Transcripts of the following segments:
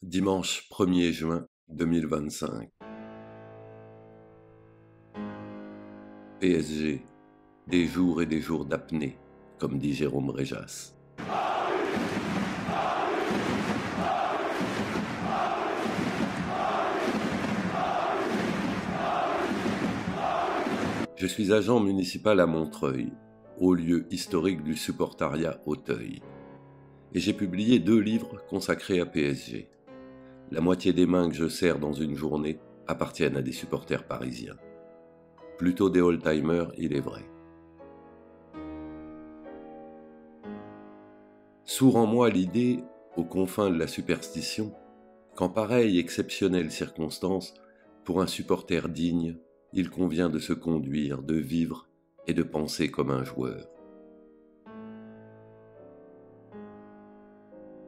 Dimanche 1er juin 2025. PSG, des jours et des jours d'apnée, comme dit Jérôme Réjas. Je suis agent municipal à Montreuil, haut lieu historique du supportariat Auteuil. Et j'ai publié 2 livres consacrés à PSG. La moitié des mains que je serre dans une journée appartiennent à des supporters parisiens. Plutôt des old-timers, il est vrai. Sourd en moi l'idée, aux confins de la superstition, qu'en pareille exceptionnelle circonstance, pour un supporter digne, il convient de se conduire, de vivre et de penser comme un joueur.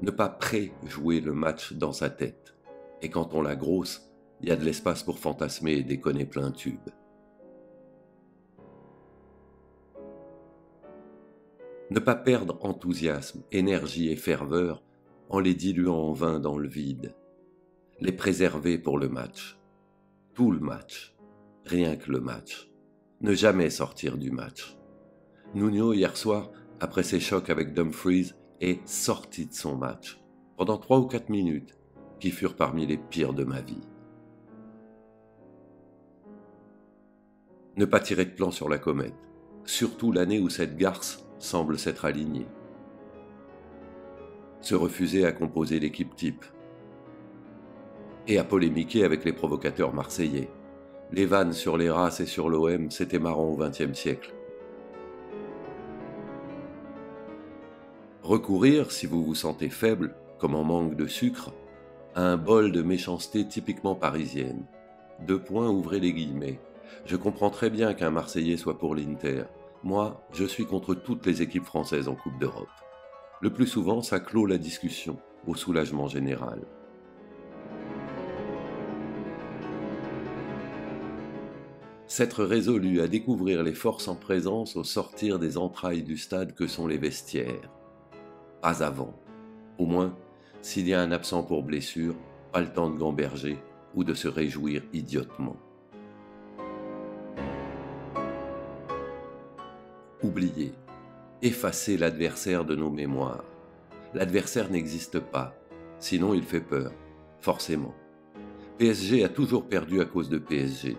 Ne pas pré-jouer le match dans sa tête. Et quand on la grosse, il y a de l'espace pour fantasmer et déconner plein tube. Ne pas perdre enthousiasme, énergie et ferveur en les diluant en vain dans le vide. Les préserver pour le match. Tout le match. Rien que le match. Ne jamais sortir du match. Nuno, hier soir, après ses chocs avec Dumfries, est sorti de son match, pendant 3 ou 4 minutes, qui furent parmi les pires de ma vie. Ne pas tirer de plan sur la comète, surtout l'année où cette garce semble s'être alignée. Se refuser à composer l'équipe type. Et à polémiquer avec les provocateurs marseillais. Les vannes sur les races et sur l'OM, c'était marrant au XXe siècle. Recourir, si vous vous sentez faible, comme en manque de sucre, à un bol de méchanceté typiquement parisienne. 2 points, ouvrez les guillemets. Je comprends très bien qu'un Marseillais soit pour l'Inter. Moi, je suis contre toutes les équipes françaises en Coupe d'Europe. Le plus souvent, ça clôt la discussion, au soulagement général. S'être résolu à découvrir les forces en présence au sortir des entrailles du stade que sont les vestiaires. Pas avant. Au moins, s'il y a un absent pour blessure, pas le temps de gamberger ou de se réjouir idiotement. Oublier, effacer l'adversaire de nos mémoires. L'adversaire n'existe pas, sinon il fait peur, forcément. PSG a toujours perdu à cause de PSG.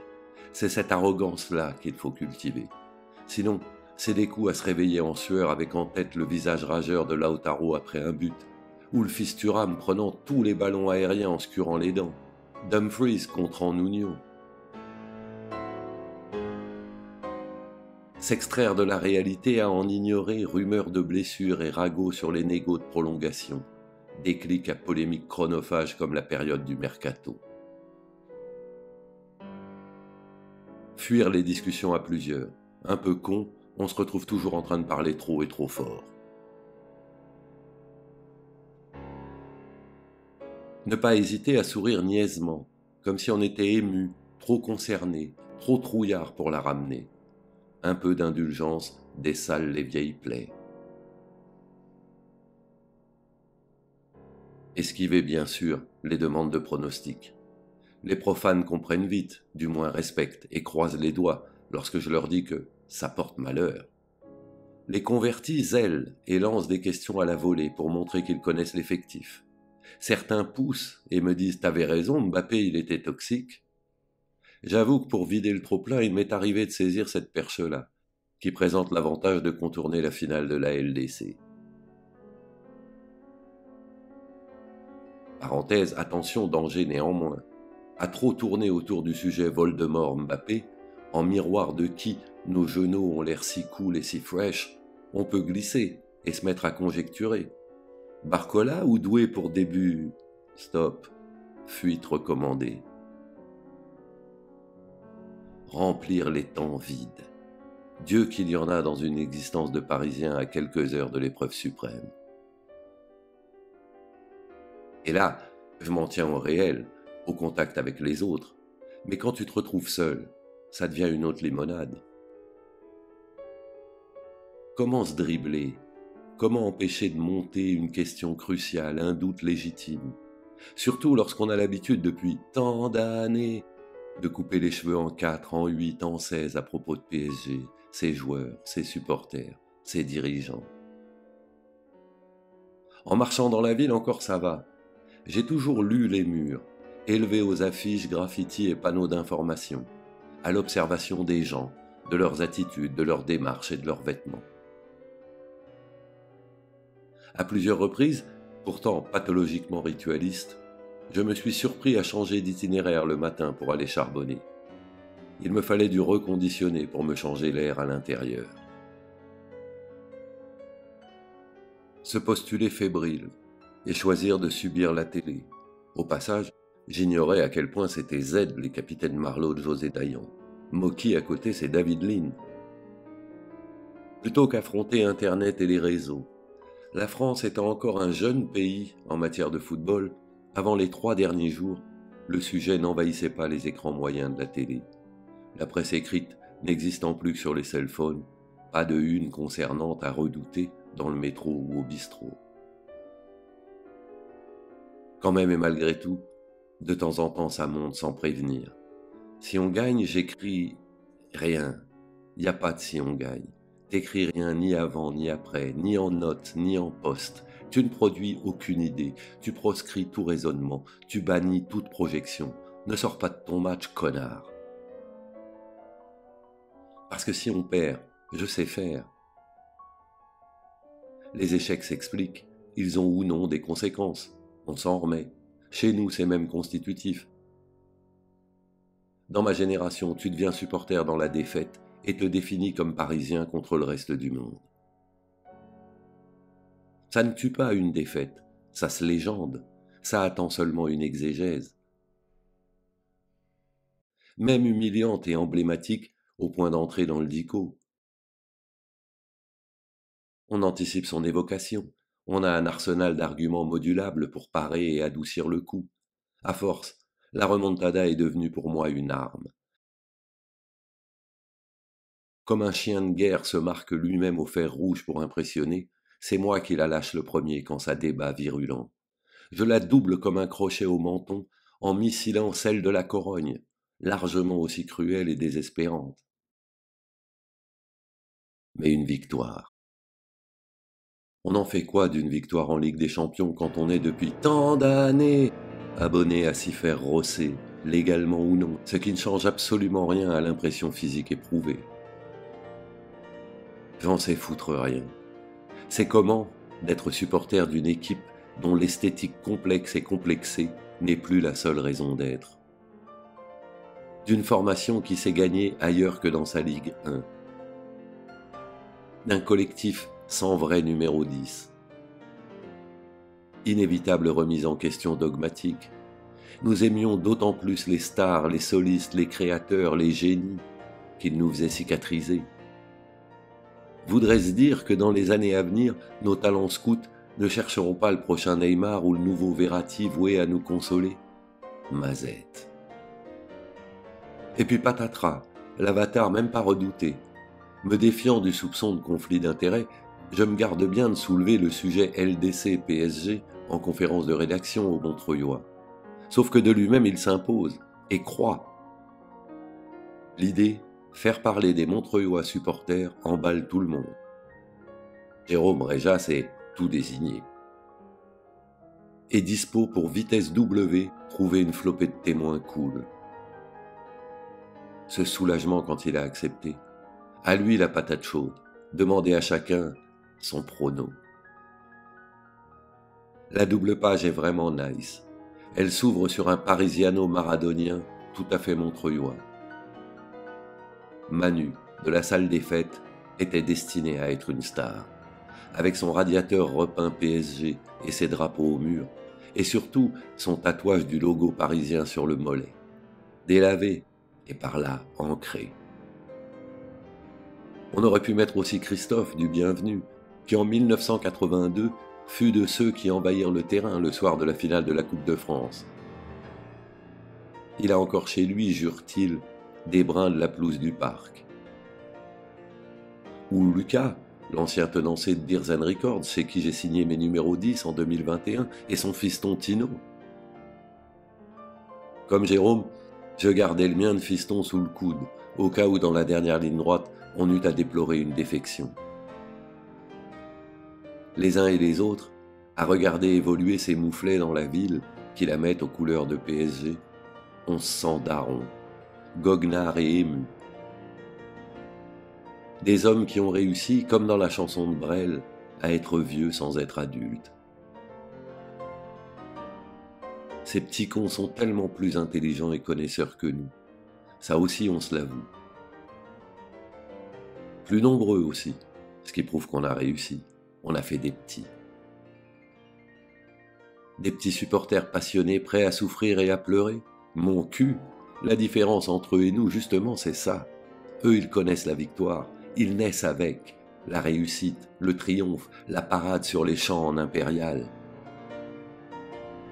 C'est cette arrogance-là qu'il faut cultiver. Sinon, c'est des coups à se réveiller en sueur avec en tête le visage rageur de Lautaro après un but, ou le fils Thuram prenant tous les ballons aériens en se curant les dents, Dumfries contrant Nuno. S'extraire de la réalité à en ignorer rumeurs de blessures et ragots sur les négos de prolongation, déclic à polémique chronophage comme la période du mercato. Fuir les discussions à plusieurs. Un peu con, on se retrouve toujours en train de parler trop et trop fort. Ne pas hésiter à sourire niaisement, comme si on était ému, trop concerné, trop trouillard pour la ramener. Un peu d'indulgence dessale les vieilles plaies. Esquiver bien sûr les demandes de pronostic. Les profanes comprennent vite, du moins respectent et croisent les doigts lorsque je leur dis que ça porte malheur. Les convertis zèlent et lancent des questions à la volée pour montrer qu'ils connaissent l'effectif. Certains poussent et me disent « T'avais raison, Mbappé, il était toxique ». J'avoue que pour vider le trop-plein, il m'est arrivé de saisir cette perche-là, qui présente l'avantage de contourner la finale de la LDC. Parenthèse, attention, danger néanmoins. À trop tourner autour du sujet Voldemort-Mbappé, en miroir de qui nos genoux ont l'air si cool et si fresh, on peut glisser et se mettre à conjecturer. Barcola ou Doué pour début? Stop. Fuite recommandée. Remplir les temps vides. Dieu qu'il y en a dans une existence de Parisien à quelques heures de l'épreuve suprême. Et là, je m'en tiens au réel, au contact avec les autres. Mais quand tu te retrouves seul, ça devient une autre limonade. Comment se dribbler? Comment empêcher de monter une question cruciale, un doute légitime? Surtout lorsqu'on a l'habitude depuis tant d'années de couper les cheveux en 4, en 8, en 16 à propos de PSG, ses joueurs, ses supporters, ses dirigeants. En marchant dans la ville encore ça va. J'ai toujours lu les murs, élevés aux affiches, graffitis et panneaux d'information, à l'observation des gens, de leurs attitudes, de leurs démarches et de leurs vêtements. À plusieurs reprises, pourtant pathologiquement ritualiste, je me suis surpris à changer d'itinéraire le matin pour aller charbonner. Il me fallait du reconditionné pour me changer l'air à l'intérieur. Se postuler fébrile et choisir de subir la télé. Au passage, j'ignorais à quel point c'était Z, les capitaines Marlowe de José Dayan. Moki à côté, c'est David Lean. Plutôt qu'affronter Internet et les réseaux, la France étant encore un jeune pays en matière de football, avant les 3 derniers jours, le sujet n'envahissait pas les écrans moyens de la télé. La presse écrite n'existant plus que sur les cell phones, pas de une concernante à redouter dans le métro ou au bistrot. Quand même et malgré tout, de temps en temps ça monte sans prévenir. Si on gagne, j'écris rien. Y a pas de si on gagne. T'écris rien ni avant ni après, ni en note, ni en poste. Tu ne produis aucune idée, tu proscris tout raisonnement, tu bannis toute projection. Ne sors pas de ton match, connard. Parce que si on perd, je sais faire. Les échecs s'expliquent, ils ont ou non des conséquences. On s'en remet. Chez nous, c'est même constitutif. Dans ma génération, tu deviens supporter dans la défaite et te définis comme parisien contre le reste du monde. Ça ne tue pas une défaite, ça se légende, ça attend seulement une exégèse. Même humiliante et emblématique au point d'entrer dans le dico. On anticipe son évocation, on a un arsenal d'arguments modulables pour parer et adoucir le coup. À force, la remontada est devenue pour moi une arme. Comme un chien de guerre se marque lui-même au fer rouge pour impressionner, c'est moi qui la lâche le premier quand ça débat virulent. Je la double comme un crochet au menton en missilant celle de la Corogne, largement aussi cruelle et désespérante. Mais une victoire. On en fait quoi d'une victoire en Ligue des Champions quand on est depuis tant d'années abonné à s'y faire rosser, légalement ou non, ce qui ne change absolument rien à l'impression physique éprouvée. J'en sais foutre rien. C'est comment d'être supporter d'une équipe dont l'esthétique complexe et complexée n'est plus la seule raison d'être. D'une formation qui s'est gagnée ailleurs que dans sa Ligue 1. D'un collectif sans vrai numéro 10. Inévitable remise en question dogmatique. Nous aimions d'autant plus les stars, les solistes, les créateurs, les génies, qu'ils nous faisaient cicatriser. Voudrait-ce dire que dans les années à venir, nos talents scouts ne chercheront pas le prochain Neymar ou le nouveau Verratti voué à nous consoler? Mazette. Et puis patatras, l'avatar même pas redouté. Me défiant du soupçon de conflit d'intérêts, je me garde bien de soulever le sujet LDC-PSG en conférence de rédaction au Montreuillois. Sauf que de lui-même il s'impose, et croit. L'idée, faire parler des Montreuillois supporters emballe tout le monde. Jérôme Réjas est tout désigné. Et dispo pour vitesse W trouver une flopée de témoins cool. Ce soulagement quand il a accepté. À lui la patate chaude, demander à chacun son prono. La double page est vraiment nice. Elle s'ouvre sur un parisiano-maradonien tout à fait montreuillois. Manu, de la salle des fêtes, était destiné à être une star. Avec son radiateur repeint PSG et ses drapeaux au mur, et surtout son tatouage du logo parisien sur le mollet. Délavé et par là ancré. On aurait pu mettre aussi Christophe du Bienvenu, qui en 1982 fut de ceux qui envahirent le terrain le soir de la finale de la Coupe de France. Il a encore chez lui, jure-t-il, des brins de la pelouse du parc. Ou Lucas, l'ancien tenancier de Beers & Records, chez qui j'ai signé mes numéros 10 en 2021, et son fiston Tino. Comme Jérôme, je gardais le mien de fiston sous le coude, au cas où dans la dernière ligne droite, on eût à déplorer une défection. Les uns et les autres, à regarder évoluer ces mouflets dans la ville qui la mettent aux couleurs de PSG, on se sent daron, goguenard et ému. Des hommes qui ont réussi, comme dans la chanson de Brel, à être vieux sans être adultes. Ces petits cons sont tellement plus intelligents et connaisseurs que nous. Ça aussi, on se l'avoue. Plus nombreux aussi, ce qui prouve qu'on a réussi. On a fait des petits. Des petits supporters passionnés, prêts à souffrir et à pleurer. Mon cul, la différence entre eux et nous, justement, c'est ça. Eux, ils connaissent la victoire. Ils naissent avec la réussite, le triomphe, la parade sur les champs en impérial.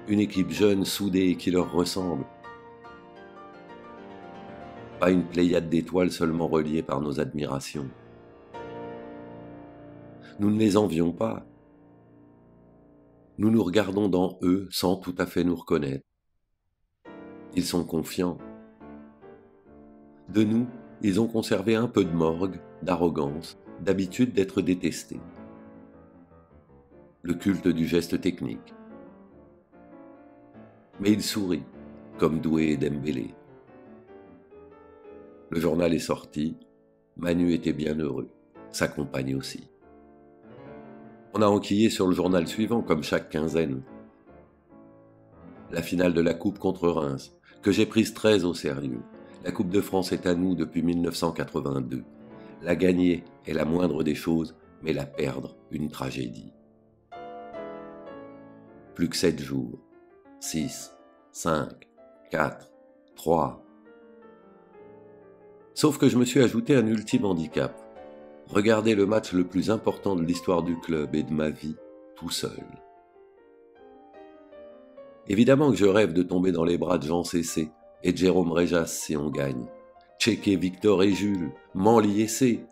Une équipe jeune, soudée et qui leur ressemble. Pas une pléiade d'étoiles seulement reliées par nos admirations. Nous ne les envions pas. Nous nous regardons dans eux sans tout à fait nous reconnaître. Ils sont confiants. De nous, ils ont conservé un peu de morgue, d'arrogance, d'habitude d'être détestés. Le culte du geste technique. Mais ils sourient, comme Doué et Dembélé. Le journal est sorti, Manu était bien heureux, sa compagne aussi. On a enquillé sur le journal suivant, comme chaque quinzaine. La finale de la Coupe contre Reims, que j'ai prise très au sérieux. La Coupe de France est à nous depuis 1982. La gagner est la moindre des choses, mais la perdre, une tragédie. Plus que 7 jours. 6, 5, 4, 3. Sauf que je me suis ajouté un ultime handicap. Regarder le match le plus important de l'histoire du club et de ma vie, tout seul. Évidemment que je rêve de tomber dans les bras de Jean Cessé et de Jérôme Réjas si on gagne. Checker Victor et Jules, Manly et C.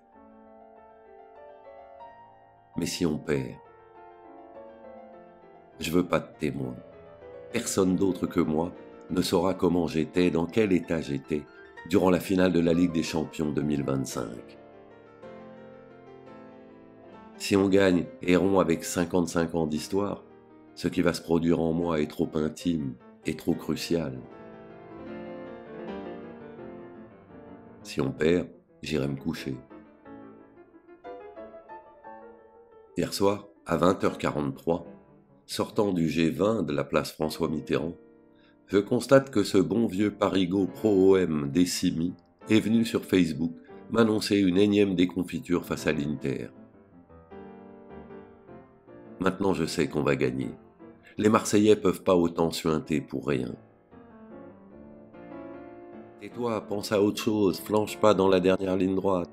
Mais si on perd, je veux pas de témoin. Personne d'autre que moi ne saura comment j'étais, dans quel état j'étais, durant la finale de la Ligue des Champions 2025. Si on gagne et rompt avec 55 ans d'histoire, ce qui va se produire en moi est trop intime et trop crucial. Si on perd, j'irai me coucher. Hier soir, à 20h43, sortant du G20 de la place François Mitterrand, je constate que ce bon vieux parigot pro-OM Décimi est venu sur Facebook m'annoncer une énième déconfiture face à l'Inter. Maintenant je sais qu'on va gagner. Les Marseillais peuvent pas autant suinter pour rien. Tais-toi, pense à autre chose, flanche pas dans la dernière ligne droite.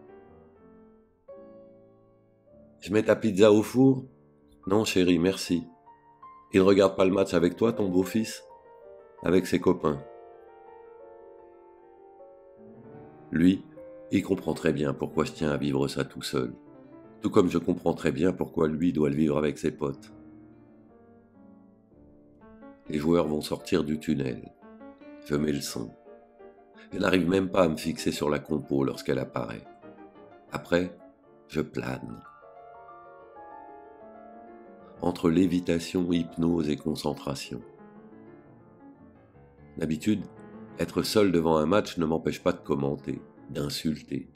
Je mets ta pizza au four? Non chérie, merci. Il regarde pas le match avec toi, ton beau-fils? Avec ses copains. Lui, il comprend très bien pourquoi je tiens à vivre ça tout seul. Tout comme je comprends très bien pourquoi lui doit le vivre avec ses potes. Les joueurs vont sortir du tunnel. Je mets le son. Je n'arrive même pas à me fixer sur la compo lorsqu'elle apparaît. Après, je plane. Entre lévitation, hypnose et concentration. D'habitude, être seul devant un match ne m'empêche pas de commenter, d'insulter.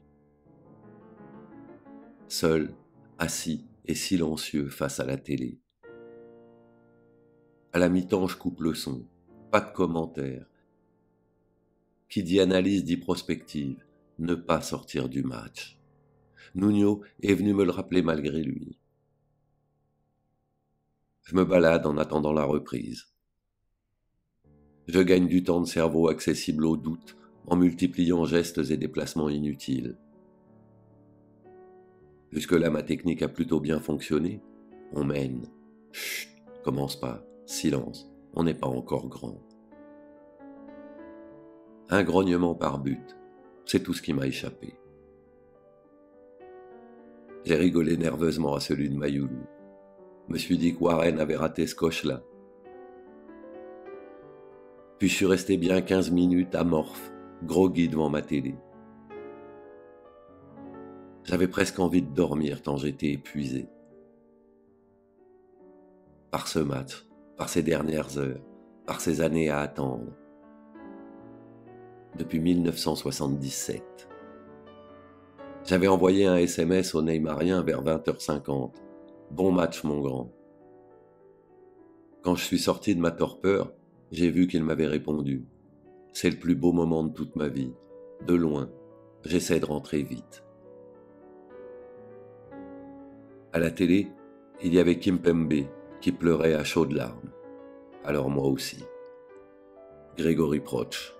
Seul, assis et silencieux face à la télé. À la mi-temps, je coupe le son, pas de commentaires. Qui dit analyse dit prospective, ne pas sortir du match. Nuno est venu me le rappeler malgré lui. Je me balade en attendant la reprise. Je gagne du temps de cerveau accessible au doute en multipliant gestes et déplacements inutiles. Jusque-là, ma technique a plutôt bien fonctionné. On mène. Chut, commence pas. Silence, on n'est pas encore grand. Un grognement par but, c'est tout ce qui m'a échappé. J'ai rigolé nerveusement à celui de Mayoulou. Me suis dit que Warren avait raté ce coche-là. Puis je suis resté bien 15 minutes amorphe, groggy devant ma télé. J'avais presque envie de dormir tant j'étais épuisé. Par ce match, par ces dernières heures, par ces années à attendre. Depuis 1977. J'avais envoyé un SMS au Neymarien vers 20h50. Bon match, mon grand. Quand je suis sorti de ma torpeur, j'ai vu qu'il m'avait répondu. C'est le plus beau moment de toute ma vie. De loin, j'essaie de rentrer vite. À la télé, il y avait Kimpembe qui pleurait à chaudes larmes. Alors moi aussi. Grégory Proch.